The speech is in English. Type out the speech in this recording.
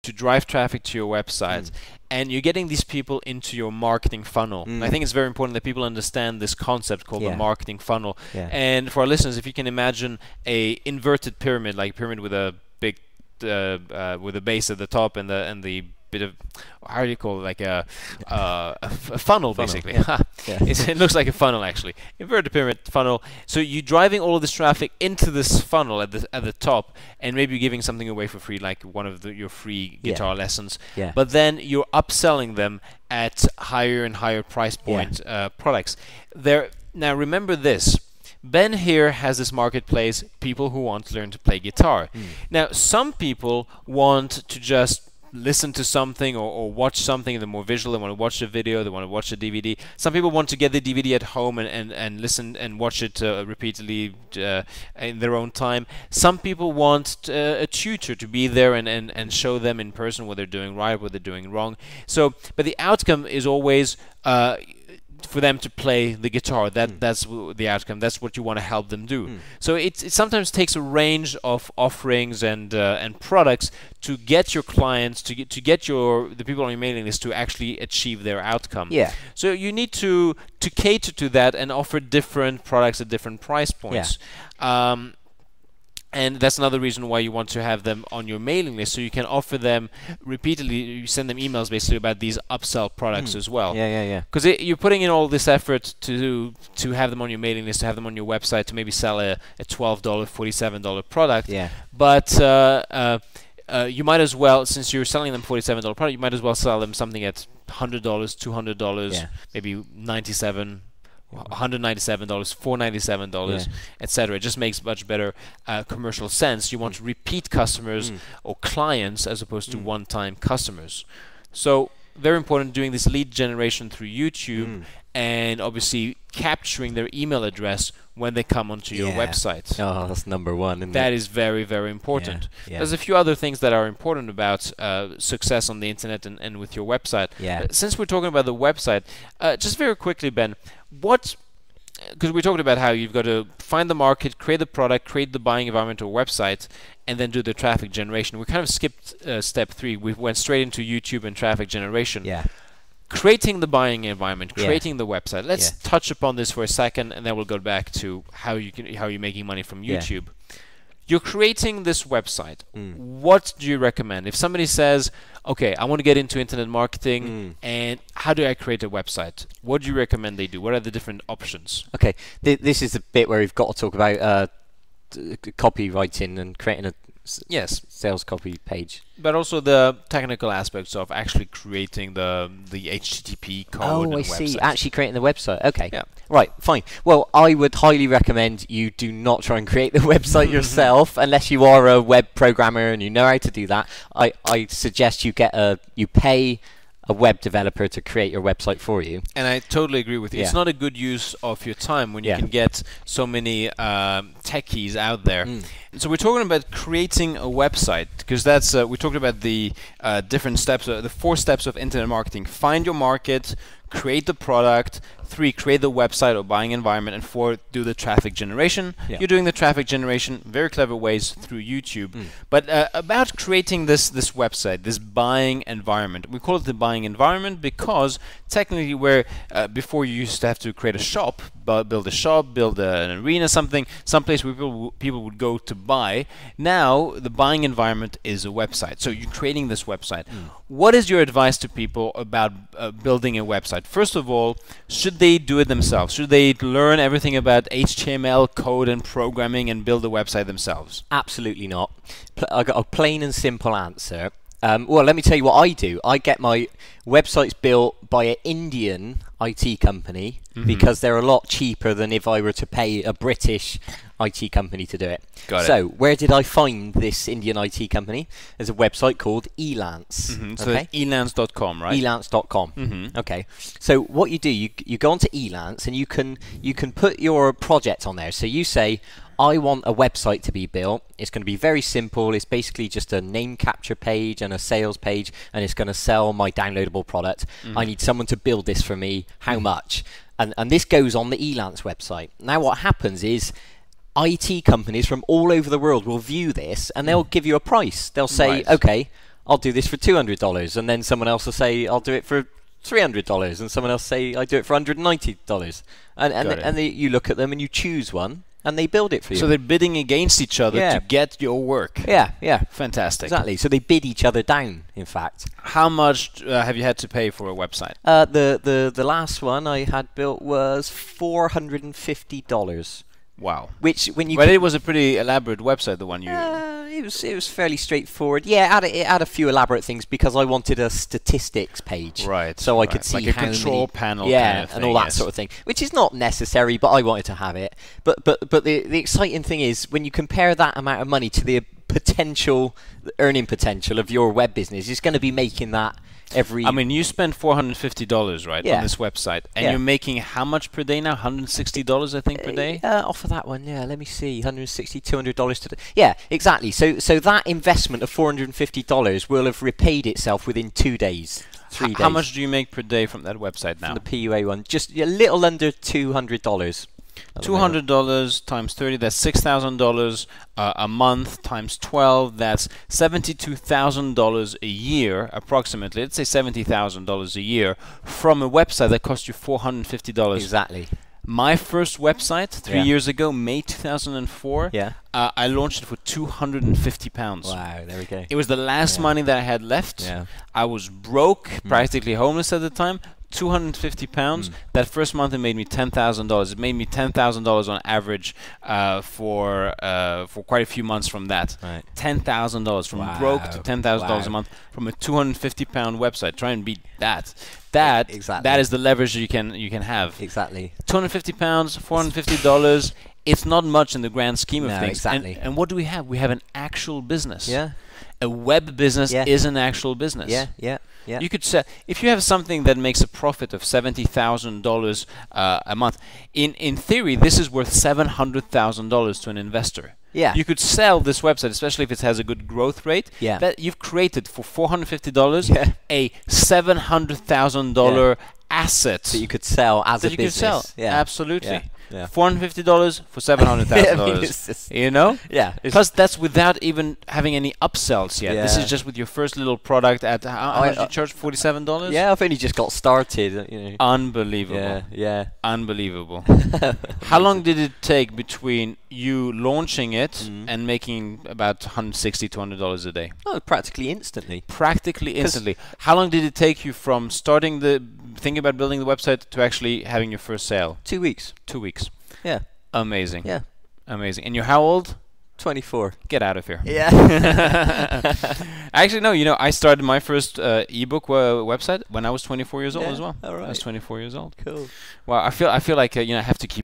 to drive traffic to your website, and you're getting these people into your marketing funnel. I think it's very important that people understand this concept called the marketing funnel. And for our listeners, if you can imagine a inverted pyramid, like a pyramid with a big with a base at the top and the bit of, how do you call it, like a funnel, basically. It looks like a funnel, actually. Inverted pyramid funnel. So you're driving all of this traffic into this funnel at the top, and maybe you're giving something away for free, like one of your free guitar lessons. But then you're upselling them at higher and higher price point products. Now remember this. Ben here has this marketplace, people who want to learn to play guitar. Now, some people want to just listen to something or watch something, they're more visual, they want to watch a video, they want to watch a DVD. Some people want to get the DVD at home and listen and watch it repeatedly in their own time. Some people want a tutor to be there and show them in person what they're doing right, what they're doing wrong. So, but the outcome is always for them to play the guitar. That's the outcome. That's what you want to help them do. So it sometimes takes a range of offerings and products to get your clients, to get the people on your mailing list to actually achieve their outcome. So you need to cater to that and offer different products at different price points. And that's another reason why you want to have them on your mailing list, so you can offer them repeatedly. You send them emails basically about these upsell products as well. Because you're putting in all this effort to have them on your mailing list, to have them on your website, to maybe sell a $12, $47 product. But you might as well, since you're selling them $47 product, you might as well sell them something at $100, $200, maybe $97. $197, $497, etc. It just makes much better commercial sense. You want to repeat customers or clients as opposed to one-time customers. So very important doing this lead generation through YouTube and obviously capturing their email address when they come onto your website. Oh, that's number one. Isn't that is very, very important. There's a few other things that are important about success on the internet and with your website. Since we're talking about the website, just very quickly, Ben, because we talked about how you've got to find the market, create the product, create the buying environment or website, and then do the traffic generation. We kind of skipped step 3. We went straight into YouTube and traffic generation. Creating the buying environment, creating the website. Let's touch upon this for a second, and then we'll go back to how you're making money from YouTube. You're creating this website. What do you recommend? If somebody says, okay, I want to get into internet marketing, and how do I create a website? What do you recommend they do? What are the different options? Okay, this is the bit where we've got to talk about copywriting and creating a sales copy page. But also the technical aspects of actually creating the HTTP code. Oh, I see. Actually creating the website. Okay. Right, fine. Well, I would highly recommend you do not try and create the website yourself unless you are a web programmer and you know how to do that. I suggest you pay a web developer to create your website for you. And I totally agree with you. It's not a good use of your time when you can get so many techies out there. So we're talking about creating a website, because that's we talked about the different steps, the 4 steps of internet marketing. Find your market, create the product, 3, create the website or buying environment, and 4, do the traffic generation. You're doing the traffic generation very clever ways through YouTube. But about creating this website, this buying environment, we call it the buying environment because technically before you used to have to create a shop, build a shop, build an arena, someplace where people would go to buy. Now the buying environment is a website. So you're creating this website. What is your advice to people about building a website? First of all, should they do it themselves? Should they learn everything about HTML code and programming and build a website themselves? Absolutely not. I got a plain and simple answer. Well, let me tell you what I do. I get my websites built by an Indian IT company because they're a lot cheaper than if I were to pay a British IT company to do it. So where did I find this Indian IT company? There's a website called Elance. So elance.com, right? Elance.com. Okay. So what you do, you go onto Elance and you can put your project on there. So you say, I want a website to be built. It's going to be very simple. It's basically just a name capture page and a sales page, and it's going to sell my downloadable product. I need someone to build this for me. How much? And this goes on the Elance website. Now what happens is IT companies from all over the world will view this and they'll give you a price. They'll say, okay, I'll do this for $200, and then someone else will say, I'll do it for $300, and someone else say, I do it for $190. And you look at them and you choose one, and they build it for you. So they're bidding against each other to get your work. Yeah, yeah. Fantastic. Exactly. So they bid each other down, in fact. How much have you had to pay for a website? The last one I had built was $450. Wow. Which when you it was a pretty elaborate website, the one you it was fairly straightforward. Yeah, it had a few elaborate things because I wanted a statistics page. Right. So I could see like a how control panel kind of thing, and all that sort of thing, which is not necessary, but I wanted to have it. But the exciting thing is when you compare that amount of money to the earning potential of your web business, it's going to be making that every... I mean, you spend $450, right, on this website, and you're making how much per day now? $160, I think, per day? Off of that one, let me see, $160, $200 today. Yeah, exactly. So that investment of $450 will have repaid itself within 2 days, 3 days. How much do you make per day from that website now? From the PUA one, just a little under $200. $200 times 30, that's $6,000 a month, times 12, that's $72,000 a year, approximately. Let's say $70,000 a year from a website that cost you $450. Exactly. My first website 3 years ago, May 2004, I launched it for £250. Wow, there we go. It was the last money that I had left. Yeah. I was broke, practically homeless at the time. £250. That first month it made me $10,000. It made me $10,000 on average for quite a few months from that. Right. $10,000 from broke to $10,000 a month from a £250 website. Try and beat that. That is the leverage you can have. Exactly. £250, $450. It's not much in the grand scheme of things. Exactly. And what do we have? We have an actual business. Yeah. A web business is an actual business. Yeah. You could say if you have something that makes a profit of $70,000 a month. In theory, this is worth $700,000 to an investor. Yeah. You could sell this website, especially if it has a good growth rate. Yeah. That you've created for $450 a $700,000 asset that you could sell as a business. You could sell. Yeah. Absolutely. Yeah. $450 for $700,000. You know? Yeah. Plus, that's without even having any upsells yet. This is just with your first little product at how much did you charge? $47? Yeah, I've only just got started. You know. Unbelievable. Yeah. Unbelievable. How long did it take between you launching it and making about $160, $200 a day? Oh, practically instantly. Practically instantly. How long did it take you from starting thinking about building the website to actually having your first sale? 2 weeks. 2 weeks. Yeah. Amazing. Yeah. Amazing. And you're how old? 24. Get out of here. Yeah. Actually, no. You know, I started my first ebook website when I was 24 years old as well. All right. I was 24 years old. Cool. Well, I feel like I have to keep